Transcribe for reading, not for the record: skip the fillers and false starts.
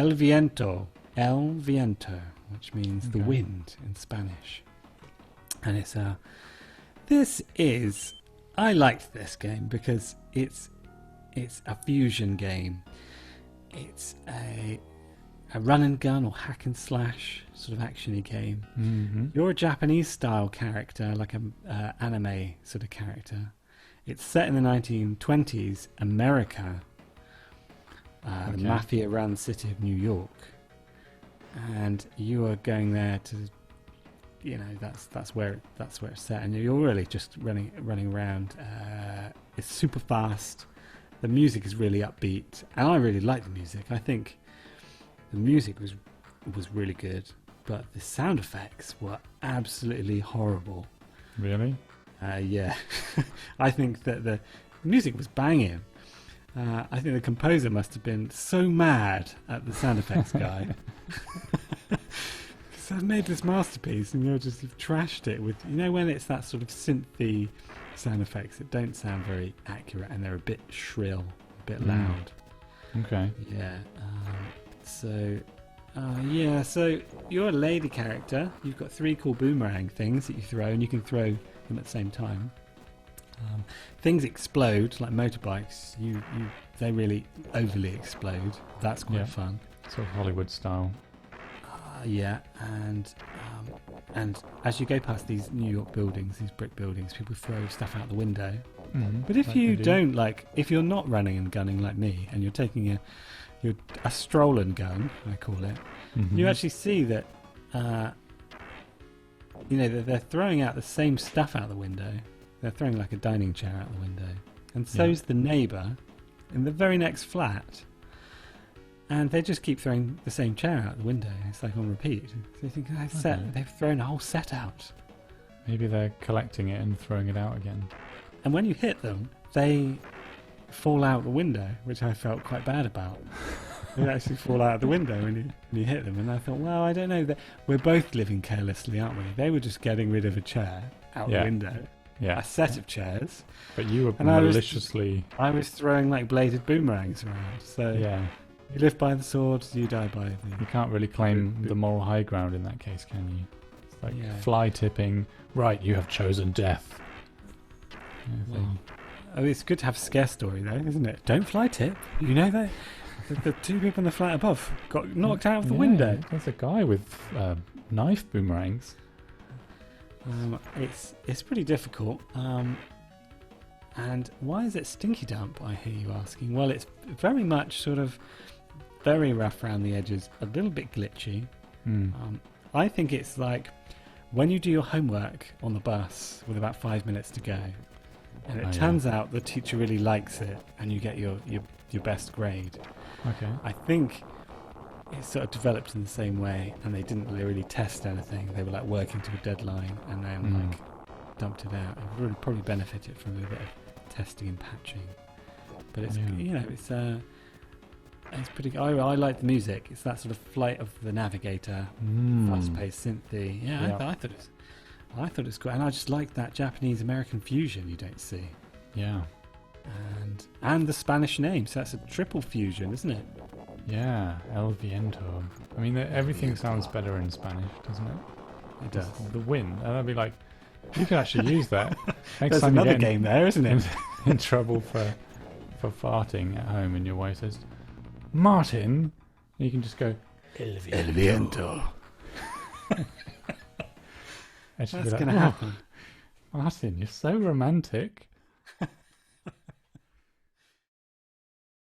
El Viento. El Viento, which means the wind in Spanish. And it's I liked this game because it's a fusion game. It's a run and gun or hack and slash sort of actiony game. Mm-hmm. You're a Japanese style character, like a anime sort of character. It's set in the 1920s America, the mafia-run city of New York, and you are going there to, that's where it's set, and you're really just running around. It's super fast. The music is really upbeat, and I really like the music. I think the music was really good, but the sound effects were absolutely horrible. Really? Yeah. I think that the music was banging. I think the composer must have been so mad at the sound effects guy. Because I've made this masterpiece and you've trashed it with, when it's that sort of synthy sound effects that don't sound very accurate and they're a bit shrill, a bit loud. Okay. Yeah. So you're a lady character. You've got 3 cool boomerang things that you throw, and you can throw them at the same time. Things explode like motorbikes. They really overly explode. That's quite fun. Sort of Hollywood style. Yeah, and as you go past these New York buildings, these brick buildings, people throw stuff out the window. But if you don't if you're not running and gunning like me, and you're taking a stroll and gun, I call it, you actually see that they're throwing out the same stuff out the window. They're throwing like a dining chair out the window, and so's the neighbour in the very next flat, and they just keep throwing the same chair out the window. It's like on repeat. So you think they've thrown a whole set out. Maybe they're collecting it and throwing it out again. And when you hit them, they fall out the window, which I felt quite bad about. They actually fall out of the window when you hit them, and I thought, well, I don't know, that we're both living carelessly, aren't we? They were just getting rid of a chair out the window, a set of chairs, but you were maliciously. I was throwing like bladed boomerangs around. So you live by the sword, you die by the. You can't really claim the moral high ground in that case, can you? It's like fly tipping. Right, you have chosen death. It's good to have a scare story though, isn't it? Don't fly tip. You know that the 2 people in the flat above got knocked out of the window. There's a guy with knife boomerangs. It's pretty difficult. And why is it Stinky Dump, I hear you asking? Well, it's very much sort of very rough around the edges, a little bit glitchy. I think it's like when you do your homework on the bus with about 5 minutes to go, and it turns out the teacher really likes it, and you get your best grade. Okay. I think it sort of developed in the same way, and they didn't really test anything. They were like working to a deadline, and then dumped it out. It really probably benefited from a bit of testing and patching. But it's it's pretty. I like the music. It's that sort of Flight of the Navigator, fast-paced synthy. I thought it was great, and I just like that Japanese-American fusion you don't see. Yeah. And the Spanish name, so that's a triple fusion, isn't it? Yeah, El Viento. I mean, everything sounds better in Spanish, doesn't it? It does. The wind. That'd be like, you can actually use that. Next There's time another game there, isn't it? In trouble for farting at home, and your wife says, Martin, you can just go, El Viento. That's going to happen. Martin, you're so romantic.